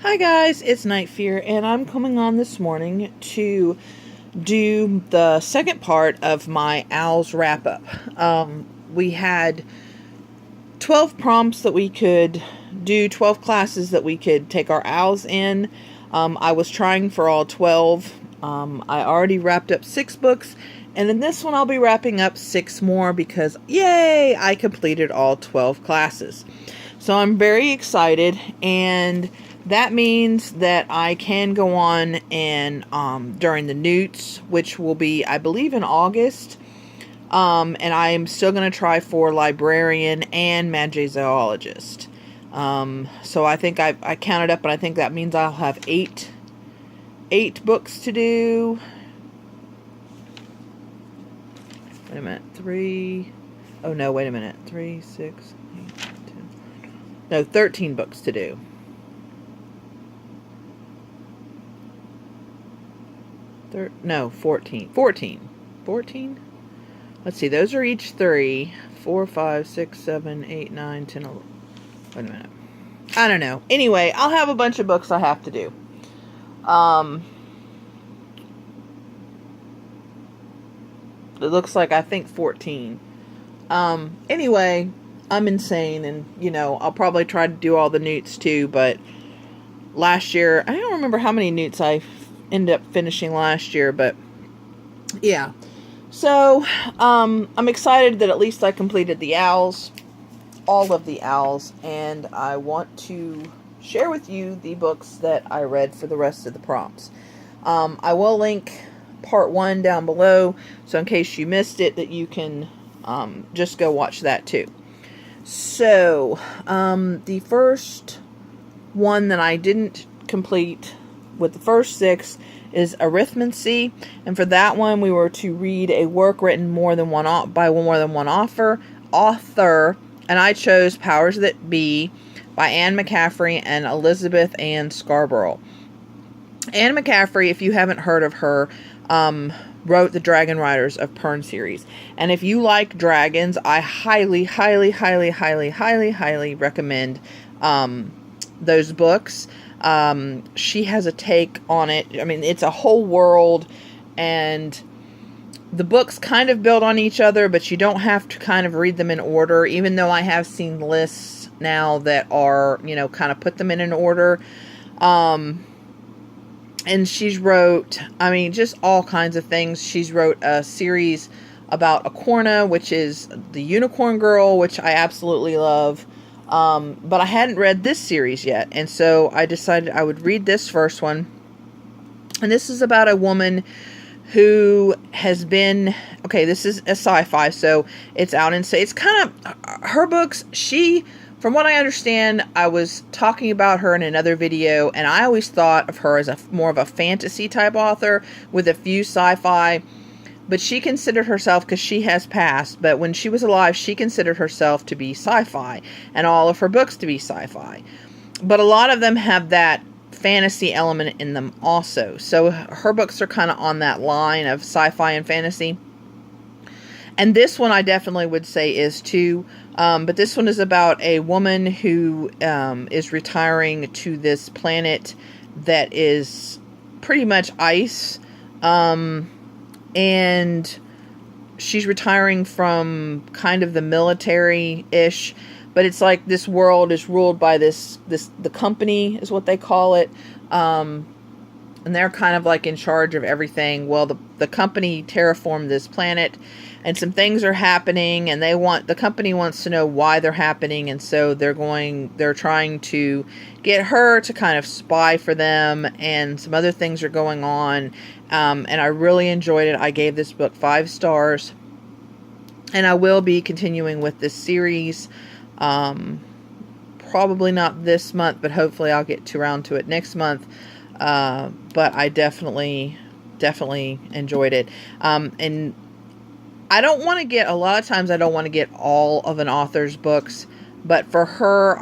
Hi guys, it's Night Fear, and I'm coming on this morning to do the second part of my OWLS wrap-up. We had 12 prompts that we could do, 12 classes that we could take our OWLS in. I was trying for all 12. I already wrapped up 6 books, and in this one I'll be wrapping up 6 more because, yay, I completed all 12 classes. So I'm very excited, and that means that I can go on and during the newts, which will be, I believe, in August. And I am still going to try for librarian and magizoologist. So I think I counted up, and I think that means I'll have 8 books to do. Wait a minute. 3. Oh no, wait a minute. 3, 6, 8, 10. No, 13 books to do. No, 14. 14. 14? Let's see, those are each 3. 4, 5, 6, 7, 8, 9, 10, 11. Wait a minute. I don't know. Anyway, I'll have a bunch of books I have to do. It looks like, I think, 14. Anyway, I'm insane, and, I'll probably try to do all the newts too, but last year, I don't remember how many newts I ended up finishing last year, but yeah. So, I'm excited that at least I completed the OWLS, all of the OWLS, and I want to share with you the books that I read for the rest of the prompts. I will link part 1 down below, so in case you missed it, that you can just go watch that too. So, the first one that I didn't complete with the first 6 is arithmancy, and for that one we were to read a work written by more than one author, and I chose Powers That Be by Anne McCaffrey and Elizabeth Ann Scarborough. Anne McCaffrey, if you haven't heard of her, wrote the Dragon Riders of Pern series, and if you like dragons, I highly recommend those books. She has a take on it. I mean, it's a whole world, and the books kind of build on each other, but you don't have to kind of read them in order, even though I have seen lists now that are, kind of put them in an order. And she's wrote, just all kinds of things. She's wrote a series about Acorna, which is the unicorn girl, which I absolutely love. But I hadn't read this series yet, and so I decided I would read this first one. And this is about a woman who has been, this is a sci-fi, so it's out in, it's kind of, her books, from what I understand, I was talking about her in another video, and I always thought of her as more of a fantasy type author with a few sci-fi. But she considered herself, because she has passed, but when she was alive, she considered herself to be sci-fi, and all of her books to be sci-fi. But a lot of them have that fantasy element in them also. So her books are kind of on that line of sci-fi and fantasy. And this one I definitely would say is too. But this one is about a woman who is retiring to this planet that is pretty much ice. And she's retiring from kind of the military-ish, but it's like this world is ruled by the company is what they call it, and they're kind of like in charge of everything. Well, the company terraformed this planet, and some things are happening, and the company wants to know why they're happening, and so they're trying to get her to kind of spy for them, and some other things are going on. And I really enjoyed it. I gave this book 5 stars, and I will be continuing with this series. Probably not this month, but hopefully I'll get around to it next month. But I definitely enjoyed it. And I don't want to get, a lot of times I don't want to get all of an author's books, but for her,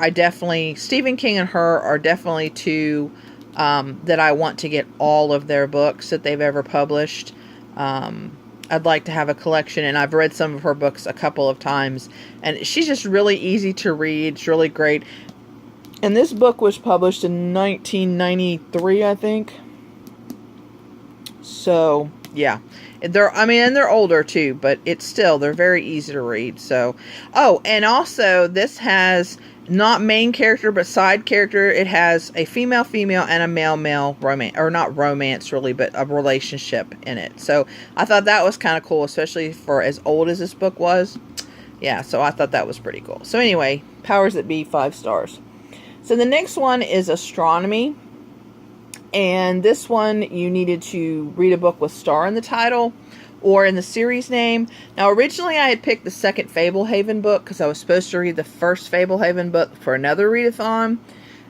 Stephen King and her are definitely two that I want to get all of their books that they've ever published. I'd like to have a collection, and I've read some of her books a couple of times, and she's just really easy to read. It's really great. And this book was published in 1993, I think. So, yeah. They're older too, but they're very easy to read. So, oh, and also this has not main character, but side character. It has a female and a male romance, or not romance really, but a relationship in it. So I thought that was kind of cool, especially for as old as this book was. Yeah, so I thought that was pretty cool. So anyway, powers that be, 5 stars. So the next one is Astronomy. And this one, you needed to read a book with star in the title or in the series name. Now, originally I had picked the second Fablehaven book because I was supposed to read the first Fablehaven book for another readathon.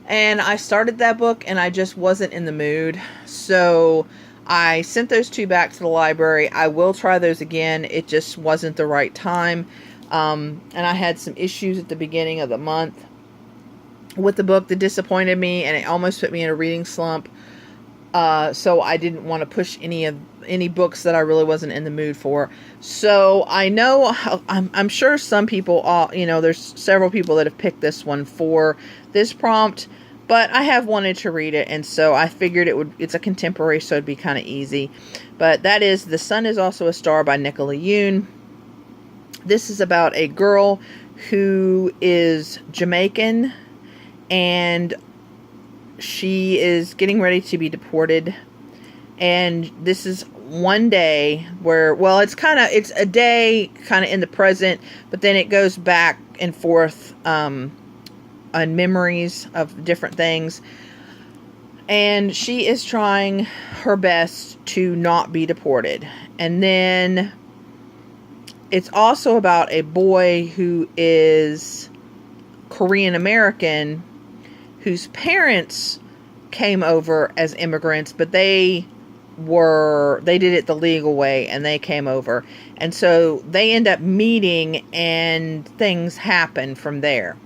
And I started that book and I just wasn't in the mood. So I sent those 2 back to the library. I will try those again. It just wasn't the right time. And I had some issues at the beginning of the month with the book that disappointed me, and it almost put me in a reading slump. So I didn't want to push any books that I really wasn't in the mood for. So I know, I'm sure some people, there's several people that have picked this one for this prompt, but I have wanted to read it, and so I figured it's a contemporary, so it'd be kind of easy. But that is The Sun Is Also a Star by Nicola Yoon. This is about a girl who is Jamaican, and she is getting ready to be deported. And this is one day where, well, it's a day kind of in the present, but then it goes back and forth on memories of different things. And she is trying her best to not be deported. And then it's also about a boy who is Korean American, whose parents came over as immigrants, but they did it the legal way, and they came over. And so they end up meeting, and things happen from there.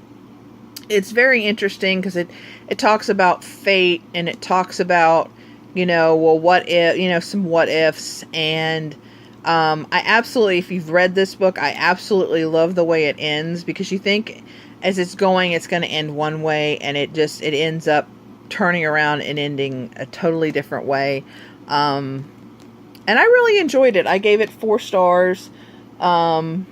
It's very interesting because it talks about fate, and it talks about, what if, some what ifs. And I absolutely, if you've read this book, I absolutely love the way it ends, because you think as it's going to end one way, and it ends up turning around and ending a totally different way. And I really enjoyed it. I gave it 4 stars. And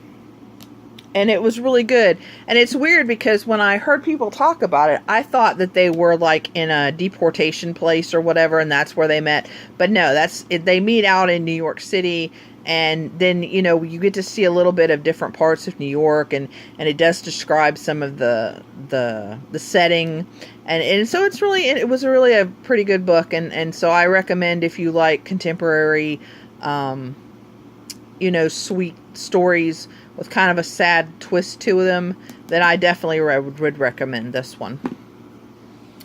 it was really good. And it's weird because when I heard people talk about it, I thought that they were like in a deportation place or whatever, and that's where they met. But no, they meet out in New York City. And then, you get to see a little bit of different parts of New York, and it does describe some of the setting. And so it was really a pretty good book. And so I recommend, if you like contemporary, sweet stories with kind of a sad twist to them, then I definitely would recommend this one.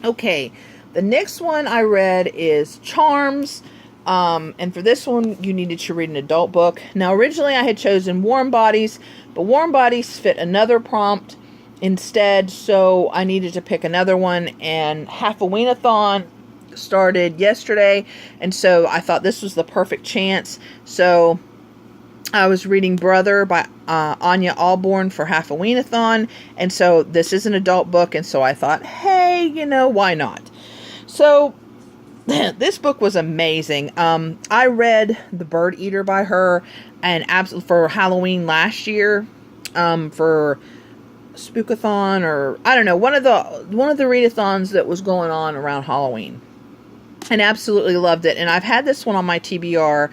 Okay, the next one I read is Charms. And for this one, you needed to read an adult book. Now, originally I had chosen Warm Bodies, but Warm Bodies fit another prompt instead, so I needed to pick another one, and Half-A-Ween-A-Thon started yesterday, and so I thought this was the perfect chance. So I was reading Brother by Anya Alborn for Half-A-Ween-A-Thon, and so this is an adult book, and so I thought, hey, why not? So this book was amazing. I read The Bird Eater by her, and absolutely for Halloween last year, for Spookathon, or I don't know, one of the readathons that was going on around Halloween, and absolutely loved it. And I've had this one on my TBR,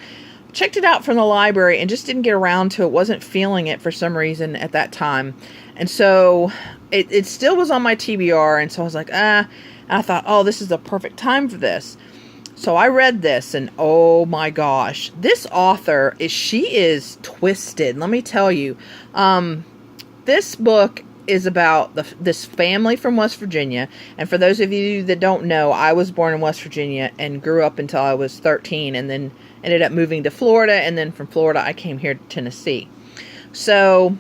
checked it out from the library, and just didn't get around to it. Wasn't feeling it for some reason at that time, and so it still was on my TBR. And so I was like, and I thought, oh, this is the perfect time for this. So I read this, and oh my gosh, this author she is twisted. Let me tell you, this book is about this family from West Virginia. And for those of you that don't know, I was born in West Virginia and grew up until I was 13, and then ended up moving to Florida. And then from Florida, I came here to Tennessee. So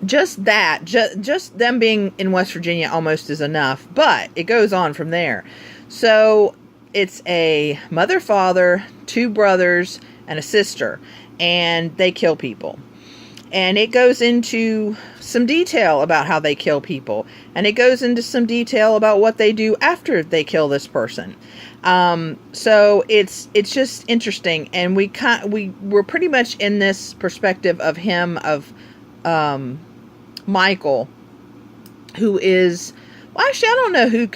just that, just them being in West Virginia almost is enough, but it goes on from there. So it's a mother, father, 2 brothers, and a sister, and they kill people. And it goes into some detail about how they kill people. And it goes into some detail about what they do after they kill this person. So it's just interesting. And we're pretty much in this perspective of him, of Michael, who is, well, actually, I don't know who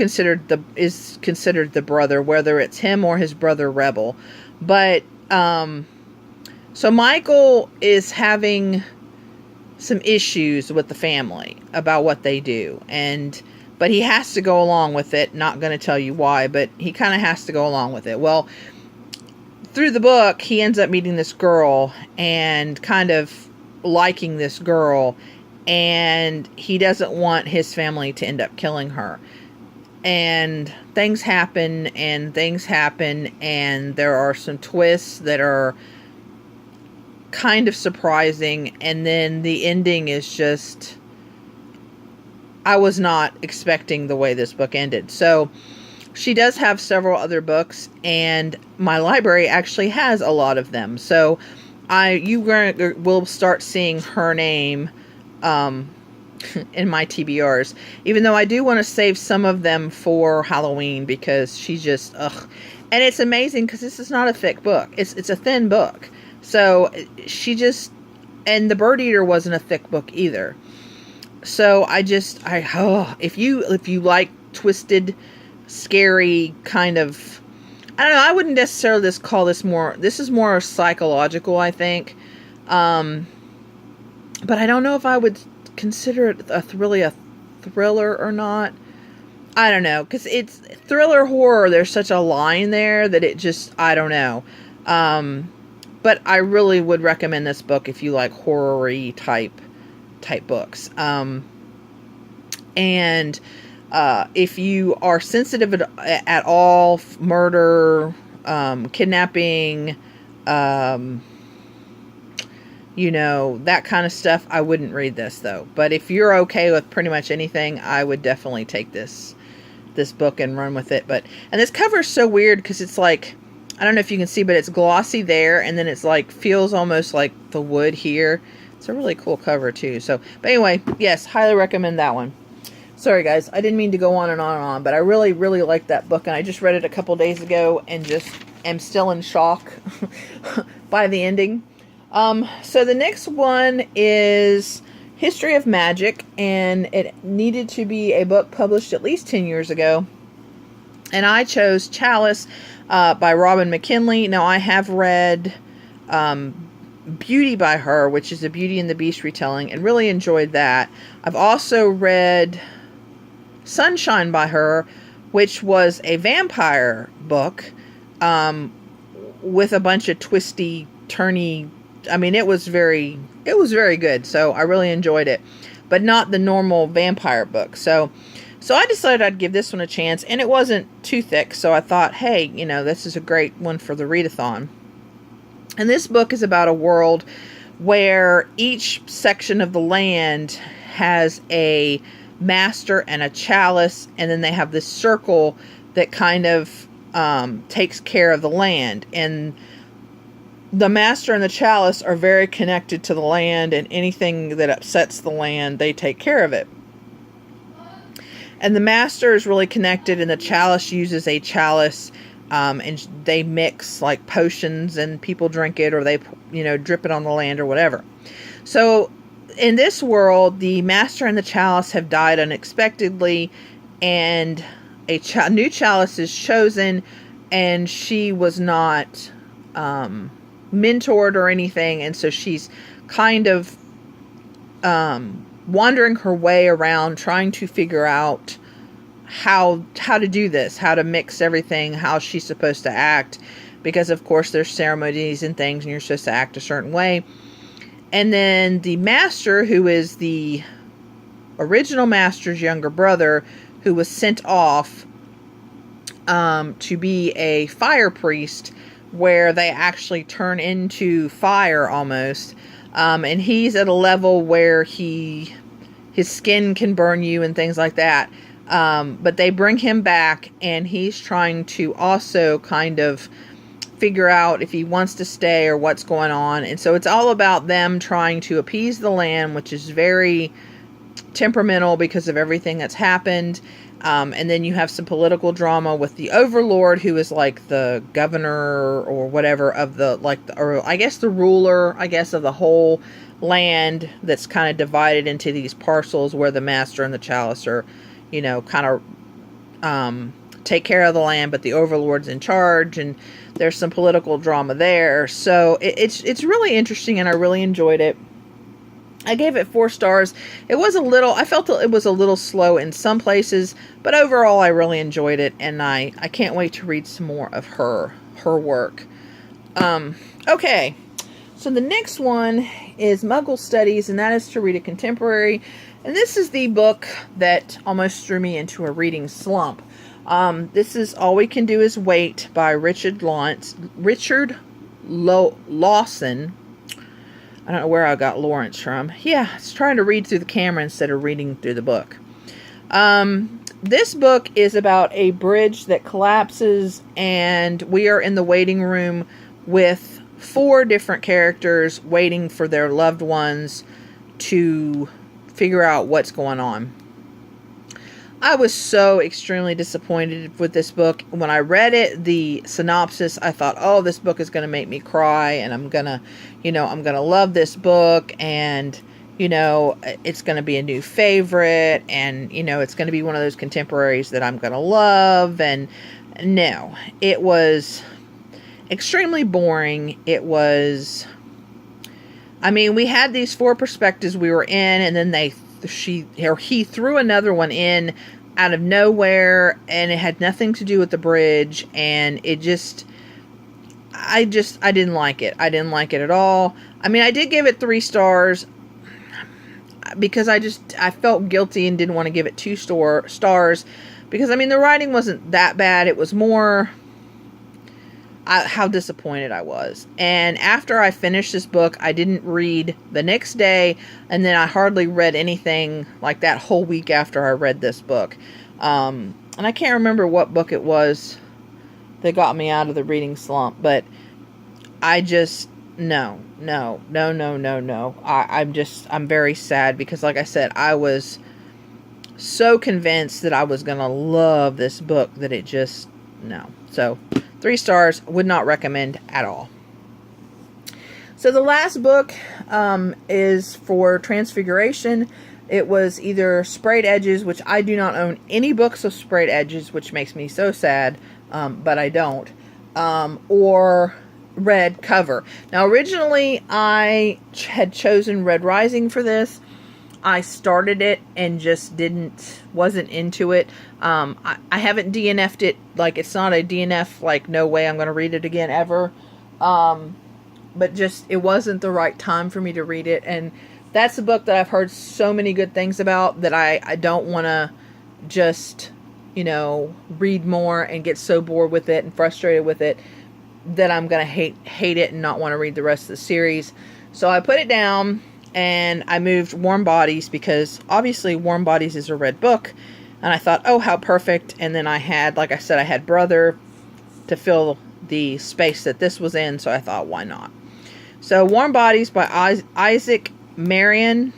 is considered the brother, whether it's him or his brother Rebel. But so Michael is having some issues with the family about what they do, but he has to go along with it. Not going to tell you why, but he kind of has to go along with it. Well, through the book, he ends up meeting this girl and kind of liking this girl, and he doesn't want his family to end up killing her. And things happen, and there are some twists that are kind of surprising, and then the ending is just, I was not expecting the way this book ended. So she does have several other books, and my library actually has a lot of them. So you will start seeing her name in my TBRs, even though I do want to save some of them for Halloween, because she's just ugh. And it's amazing because this is not a thick book. It's a thin book. So and the Bird Eater wasn't a thick book either. So if you like twisted, scary kind of, I don't know, I wouldn't necessarily call this is more psychological, I think. But I don't know if I would consider it really a thriller or not. I don't know, because it's thriller horror. There's such a line there that it just, I don't know. But I really would recommend this book if you like horror-y type books. And if you are sensitive at all, murder, kidnapping, that kind of stuff, I wouldn't read this though. But if you're okay with pretty much anything, I would definitely take this book and run with it. And this cover is so weird because it's like, I don't know if you can see, but it's glossy there, and then it's like, feels almost like the wood here. It's a really cool cover too. So, but anyway, yes, highly recommend that one. Sorry guys, I didn't mean to go on and on and on, but I really, really like that book, and I just read it a couple days ago and just am still in shock by the ending. So the next one is History of Magic, and it needed to be a book published at least 10 years ago. And I chose Chalice by Robin McKinley. Now, I have read Beauty by her, which is a Beauty and the Beast retelling, and really enjoyed that. I've also read Sunshine by her, which was a vampire book with a bunch of twisty, turny. I mean, it was very good. So I really enjoyed it, but not the normal vampire book. So I decided I'd give this one a chance, and it wasn't too thick. So I thought, hey, this is a great one for the readathon. And this book is about a world where each section of the land has a master and a chalice, and then they have this circle that kind of takes care of the land. And the master and the chalice are very connected to the land, and anything that upsets the land, they take care of it. And the master is really connected, and the chalice uses a chalice, and they mix like potions, and people drink it, or they, drip it on the land or whatever. So in this world, the master and the chalice have died unexpectedly, and a new chalice is chosen, and she was not mentored or anything, and so she's kind of wandering her way around, trying to figure out how to do this, how to mix everything, how she's supposed to act, because of course there's ceremonies and things, and you're supposed to act a certain way. And then the master, who is the original master's younger brother, who was sent off to be a fire priest, where they actually turn into fire almost. And he's at a level where his skin can burn you and things like that. But they bring him back, and he's trying to also kind of figure out if he wants to stay or what's going on. And so it's all about them trying to appease the land, which is very temperamental because of everything that's happened. And then you have some political drama with the overlord, who is like the governor or whatever of the, or I guess the ruler, I guess, of the whole land, that's kind of divided into these parcels where the master and the chalice are, you know, kind of take care of the land, but the overlord's in charge, and there's some political drama there. So it's really interesting, and I really enjoyed it. I gave it 4 stars. I felt it was a little slow in some places, but overall I really enjoyed it, and I can't wait to read some more of her work. Okay, so the next one is Muggle Studies, and that is to read a contemporary, and this is the book that almost threw me into a reading slump. This is All We Can Do Is Wait by Richard Lawson. I don't know where I got Lawrence from. Yeah, I was trying to read through the camera instead of reading through the book. This book is about a bridge that collapses, and we are in the waiting room with 4 different characters waiting for their loved ones to figure out what's going on. I was so extremely disappointed with this book. When I read it, the synopsis, I thought, oh, this book is going to make me cry, and I'm going to love this book, and, you know, it's going to be a new favorite, and, you know, it's going to be one of those contemporaries that I'm going to love. And no, it was extremely boring. It was, I mean, we had these 4 perspectives we were in, and then he threw another one in out of nowhere, and it had nothing to do with the bridge, and I didn't like it. I didn't like it at all. I mean, I did give it 3 stars because I felt guilty and didn't want to give it 2 stars because, I mean, the writing wasn't that bad. It was more how disappointed I was. And after I finished this book, I didn't read the next day, and then I hardly read anything like that whole week after I read this book. And I can't remember what book it was that got me out of the reading slump, but I just, no. I'm very sad because, like I said, I was so convinced that I was going to love this book that it just, no. So 3 stars, would not recommend at all. So the last book is for Transfiguration. It was either Sprayed Edges, which I do not own any books of Sprayed Edges, which makes me so sad, but I don't, or Red Cover. Now, originally, I had chosen Red Rising for this. I started it and just wasn't into it. I haven't DNF'd it. Like, it's not a DNF, like, no way I'm going to read it again ever. But just, it wasn't the right time for me to read it. And that's a book that I've heard so many good things about that I don't want to just, you know, read more and get so bored with it and frustrated with it that I'm going to hate it and not want to read the rest of the series. So I put it down. And I moved Warm Bodies because obviously Warm Bodies is a red book. And I thought, oh, how perfect. And then I had, like I said, I had Brother to fill the space that this was in. So I thought, why not? So Warm Bodies by Isaac Marion.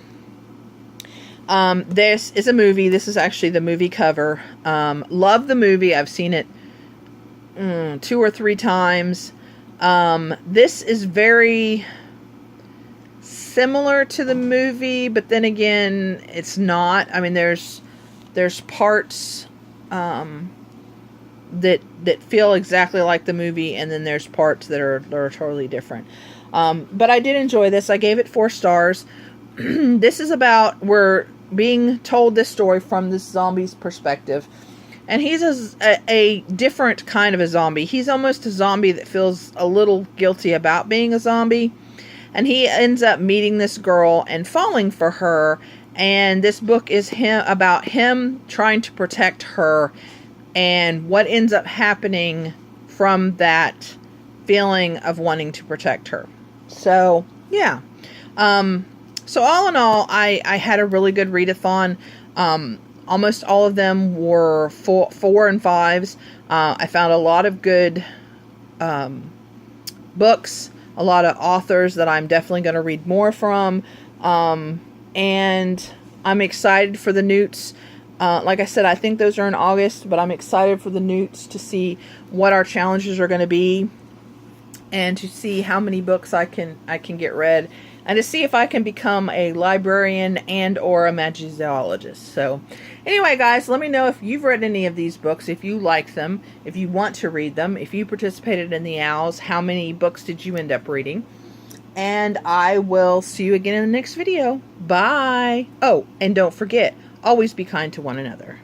This is a movie. This is actually the movie cover. Love the movie. I've seen it 2 or 3 times. This is very similar to the movie, but then again, it's not. I mean, there's parts that feel exactly like the movie, and then there's parts that are totally different. But I did enjoy this. I gave it 4 stars. This is about, we're being told this story from this zombie's perspective, and he's a different kind of a zombie. He's almost a zombie that feels a little guilty about being a zombie. And he ends up meeting this girl and falling for her. And this book is about him trying to protect her and what ends up happening from that feeling of wanting to protect her. So, yeah. So all in all, I had a really good readathon. Almost all of them were 4 and 5s. I found a lot of good books, a lot of authors that I'm definitely going to read more from. And I'm excited for the newts. Like I said, I think those are in August, but I'm excited for the newts to see what our challenges are going to be, and to see how many books I can get read, and to see if I can become a librarian and or a magizoologist. So anyway, guys, let me know if you've read any of these books, if you like them, if you want to read them, if you participated in the OWLS, how many books did you end up reading? And I will see you again in the next video. Bye! Oh, and don't forget, always be kind to one another.